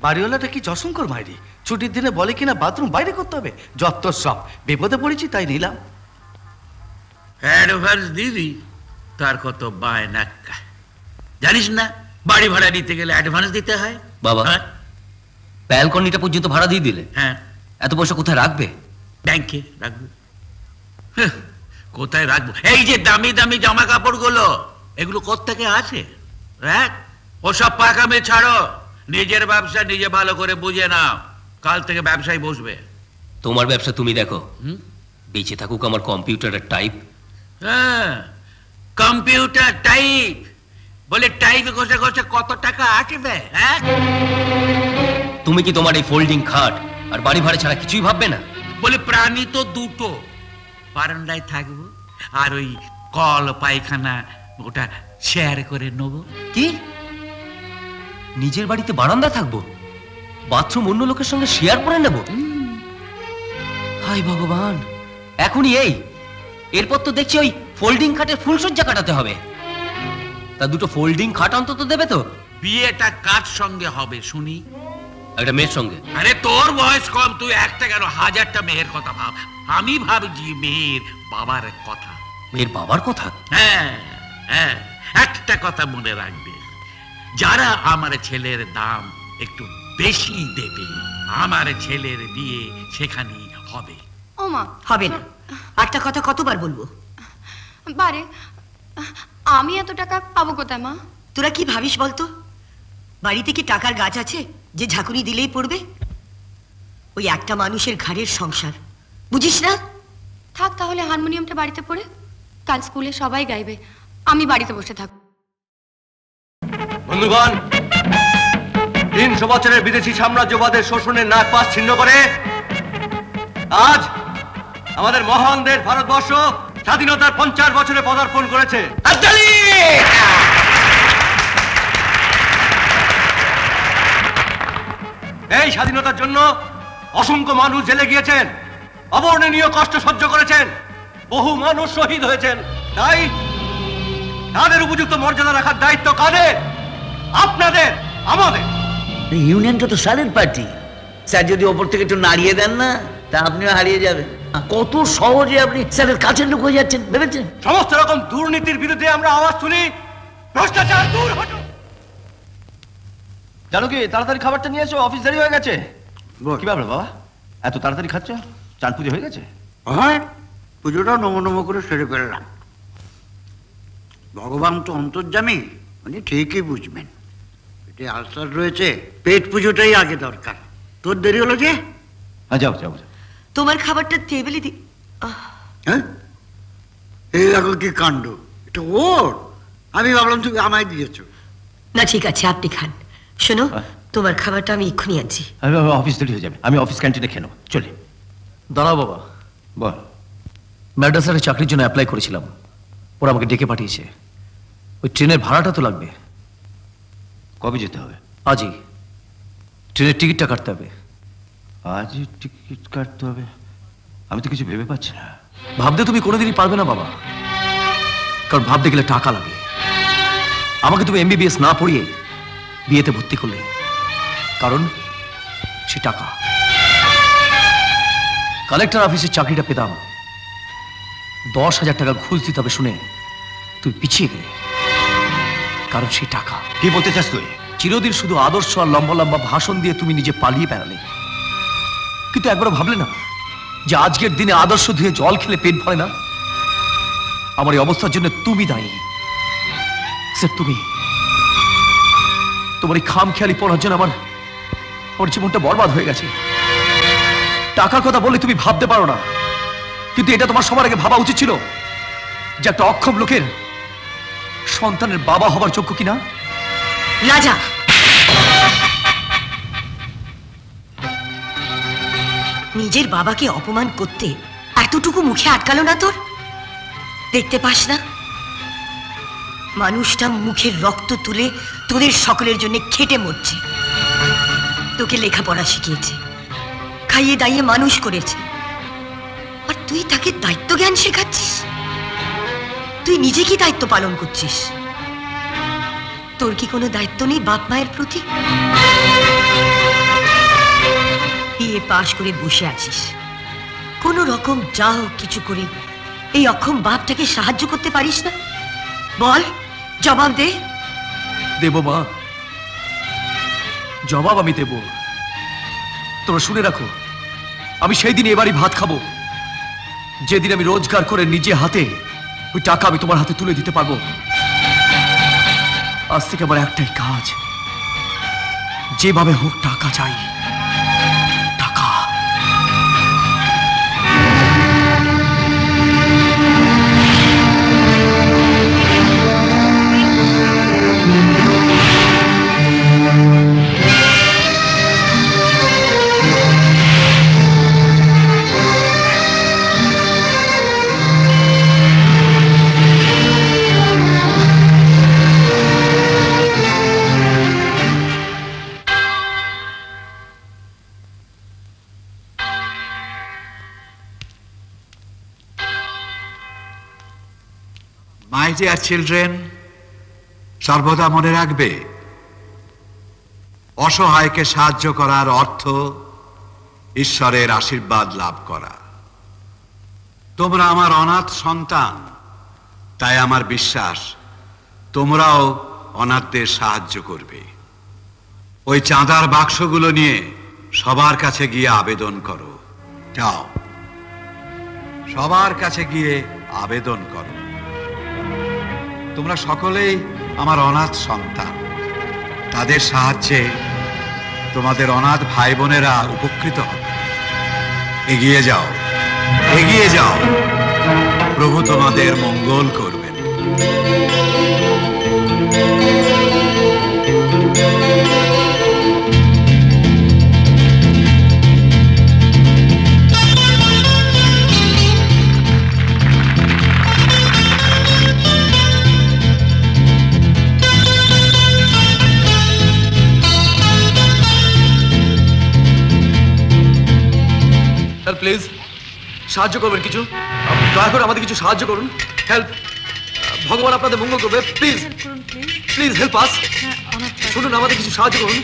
বাড়িওয়ালাটা কি যশঙ্কর মাইরি, ছুটির দিনে বলে কিনা বাথরুম বাইরে করতে হবে। যত সব, বিপদে পড়েছি তাই নিলাম। অ্যাডভান্স দিদি তার কত বায়না, জানিস না বাড়ি ভাড়া নিতে গেলে অ্যাডভান্স দিতে হয়। বাবা, ব্যালকনিটা পর্যন্ত ভাড়া দিয়ে দিলে? হ্যাঁ। এত পয়সা কোথায় রাখবে? ব্যাংকে রাখবো। কোথায় রাখবো? এই যে দামি দামি জামা কাপড়গুলো, এগুলো কোত্থেকে আসে? রাখ, ওসব পাকামে ছাড়ো, নিজের ব্যবসা নিজে ভালো করে বুঝে নাও, কাল থেকে ব্যবসায় বসবে। তোমার ব্যবসা তুমি দেখো, বেঁচে থাকুক আমার কম্পিউটারের টাইপ। হ্যাঁ, কম্পিউটার টাইপ বলে টাইপ ঘষে ঘষে কত টাকা আসবে? হ্যাঁ, তুমি কি তোমার এই ফোল্ডিং খাট আর বাড়ি ভাড়া ছাড়া কিছুই ভাববে না? বলে প্রাণী তো দুটো, বারান্দায় থাকবো আর ওই কল পায়খানা ওটা শেয়ার করে নেব। কি, নিজের বাড়িতে বারান্দা থাকবো, বাথরুম অন্য লোকের সঙ্গে শেয়ার করে নেব? হায় ভগবান, এখনই এই, এরপর তো দেখছি ওই ফোল্ডিং খাটের ফুলসজ্জা কাটাতে হবে। তা দুটো ফোল্ডিং খাট অন্তত দেবে তো? বিয়েটা কার সঙ্গে হবে শুনি? একটা মেয়ের সঙ্গে। আরে তোর বয়স কম, তুই একটা কেন, হাজারটা মেয়ের কথা ভাব। আমি ভাবছি মেয়ের বাবার কথা। মেয়ের বাবার কথা? হ্যাঁ হ্যাঁ, একটা কথা মনে রাখবে, যারা আমার ছেলের দাম একটু বেশি দেবে, আমার ছেলের বিয়ে সেখানেই হবে। ও মা, হবে না। একটা কথা কতবার বলবো? বারে, আমি এত টাকা পাবো কোথায় মা? তোরা কি ভাবিস বলতো? বাড়িতে কি টাকার গাছ আছে যে ঝাঁকুনি দিলেই পড়বে? ওই একটা মানুষের ঘাড়ের সংসার, বুঝিস না? থাক তাহলে হারমোনিয়ামটা বাড়িতে পড়ে, কাল স্কুলে সবাই গাইবে, আমি বাড়িতে বসে থাকবো। বন্ধুগণ, 300 বছরের বিদেশি সাম্রাজ্যবাদের শোষণের নাক পাশ ছিন্ন করে আজ আমাদের মহান দেশ ভারতবর্ষ স্বাধীনতার 50 বছরে পদার্পণ করেছে। এই স্বাধীনতার জন্য অসংখ্য মানুষ জেলে গিয়েছেন, অবর্ণনীয় কষ্ট সহ্য করেছেন, বহু মানুষ শহীদ হয়েছেন। তাই তাদের উপযুক্ত মর্যাদা রাখার দায়িত্ব কাদের? আপনাদের, আমাদের। ইউনিয়নটা তো স্যারের পার্টি, স্যার যদি ওপর থেকে একটু নাড়িয়ে দেন না, তা আপনিও হারিয়ে যাবেন। কত সহজে আপনি স্যারের কাছের লোক হয়ে যাচ্ছেন ভেবেছেন? সমস্ত রকম দুর্নীতির বিরুদ্ধে আমরা আওয়াজ তুলি, ভ্রষ্টাচার দূর হটো। জানো কি, তাড়াতাড়ি খাবারটা নিয়ে এসো, অফিস দেরি হয়ে গেছে। কি ব্যাপার বাবা, এত তাড়াতাড়ি খাচ্ছ? চাঁদ পুজো হয়ে গেছে? হ্যাঁ, পুজোটাও নমো নমো করে সেরে ফেললাম। ভগবান তো অন্তর্যামী, উনি ঠিকই বুঝবেন। পেটে আলসার রয়েছে, পেট পুজোটাই আগে দরকার। তোর দেরি হলো যে? যাও যাও। তোমার খাবারটা টেবিলে দি। হ্যাঁ, এই দেখো কি কাণ্ড, এটা ওর। আমি ভাবলাম তুমি আমায় দিয়েছো। না ঠিক আছে, আপনি খান। শোনো, তোমার খাবারটা আমি এক্ষুনি আনছি। অফিস দেরি হয়ে যাবে, আমি অফিস ক্যান্টিনে খেয়ে নেবো। চলে। দাঁড়াও বাবা। বল। ম্যাড্রাসারে চাকরির জন্য অ্যাপ্লাই করেছিলাম, ওরা আমাকে ডেকে পাঠিয়েছে। ওই ট্রেনের ভাড়াটা তো লাগবে। কবে যেতে হবে? আজই। ট্রেনের টিকিটটা কাটতে হবে। আজই টিকিট কাটতে হবে? আমি তো কিছু ভেবে পাচ্ছি না। ভাবতে তুমি কোনোদিনই পারবে না বাবা, কারণ ভাবতে গেলে টাকা লাগে। আমাকে তুমি MBBS না পড়িয়ে বিয়েতে ভর্তি করলে, কারণ সে টাকা। কালেক্টর অফিসের চাকরিটা পেতাম, 10,000 টাকা ঘুষ দিতে হবে শুনে তুই পিছিয়ে গেলে, কারণ সেই টাকা। কি বলতে চাস তুই? চিরদিন শুধু আদর্শ আর লম্বা লম্বা ভাষণ দিয়ে তুমি নিজে পালিয়ে বেড়ালে, কিন্তু একবারও ভাবলে না যে আজকের দিনে আদর্শ ধুয়ে জল খেলে পেট ভরে না? আমার এই অবস্থার জন্য তুমি দায়ী স্যার। তুমি, তোমার এই খামখেয়ালি পড়ার জন্য আমার জীবনটা বরবাদ হয়ে গেছে। টাকার কথা বললে তুমি ভাবতে পারো না, কিন্তু এটা তোমার সবার আগে ভাবা উচিত ছিল যে একটা অক্ষম লোকের সন্তানের বাবা হবার যোগ্য কিনা। রাজা, নিজের বাবাকে অপমান করতে এতটুকু মুখে আটকালো না তোর? দেখতে পাস না মানুষটা মুখের রক্ত তুলে তোদের সকলের জন্য খেটে মরছে, তোকে লেখাপড়া শিখিয়েছে, খাইয়ে দাইয়ে মানুষ করেছে, আর তুই তাকে দায়িত্ব জ্ঞান শেখাচ্ছিস? তুই নিজে কি দায়িত্ব পালন করছিস? তোর কি কোনো দায়িত্ব নেই বাপ মায়ের প্রতি? বিএ পাশ করে বসে আছিস, কোনো রকম যা হোক কিছু করে এই অক্ষম বাপটাকে সাহায্য করতে পারিস না? বল, জবাব দে। দেব মা, জবাব আমি দেব। তোমরা শুনে রাখো, আমি সেই দিন এবারই ভাত খাবো যেদিন আমি রোজগার করে নিজে হাতে ওই টাকা আমি তোমার হাতে তুলে দিতে পারবো। আজ থেকে আমার একটাই কাজ, যেভাবে হোক টাকা চাই, টাকা। My dear children, সর্বদা মনে রাখবে, অসহায়কে সাহায্য করার অর্থ ঈশ্বরের আশীর্বাদ লাভ করা। তোমরা আমার অনাথ সন্তান, তাই আমার বিশ্বাস তোমরাও অনাথদের সাহায্য করবে। ওই চাঁদার বাক্সগুলো নিয়ে সবার কাছে গিয়ে আবেদন করো। যাও, সবার কাছে গিয়ে আবেদন করো। তোমরা সকলেই আমার অনাথ সন্তান, তাদের সাহায্যে তোমাদের অনাথ ভাই বোনেরা উপকৃত হবে। এগিয়ে যাও, এগিয়ে যাও, প্রভু তোমাদের মঙ্গল করবেন। প্লিজ সাহায্য করবেন, কিছু দয়া করে আমাদের কিছু সাহায্য করুন। হেল্প, ভগবান আপনাদের মঙ্গল করবে। Please please help us. শুনুন, আমাদের কিছু সাহায্য করুন।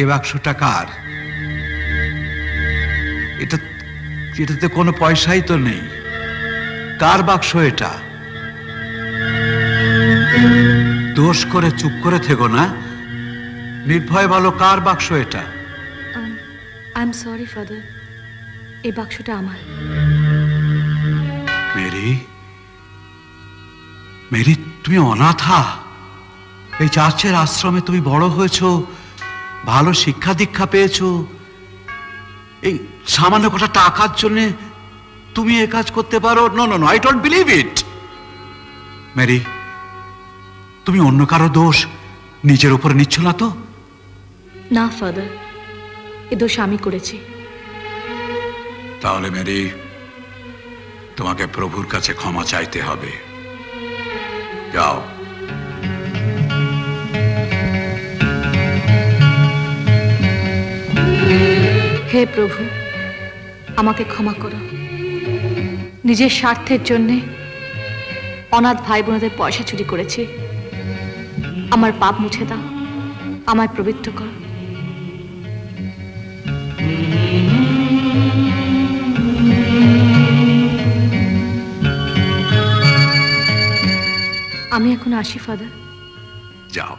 এ বাক্সটা কার? এটাতে কোনো পয়সাই তো নেই। কার বাক্স এটা? দোষ করে চুপ করে থেকো না, নির্ভয় বলো কার বাক্স এটা? আই এম সরি ফাদার, এই বাক্সটা আমার। মেরি, মেরি, তুমি অনাথা। এই চার্চের আশ্রমে তুমি বড় হয়েছো, ভালো শিক্ষা দীক্ষা পেয়েছো। এই সামান্য কটা টাকার জন্য তুমি এ কাজ করতে পারো? No no no, I don't believe it. Mary, তুমি অন্য কারো দোষ নিজের উপর নিচ্ছ না তো? না ফাদার, এ দোষ আমি করেছি। তাহলে মেরি, তোমাকে প্রভুর কাছে ক্ষমা চাইতে হবে। যাও। হে প্রভু, আমাকে ক্ষমা করো। নিজের স্বার্থের জন্যে অনাথ ভাই বোনদের পয়সা চুরি করেছি। আমার পাপ মুছে দাও, আমায় পবিত্র করো। আমি এখন আসি ফাদার। যাও।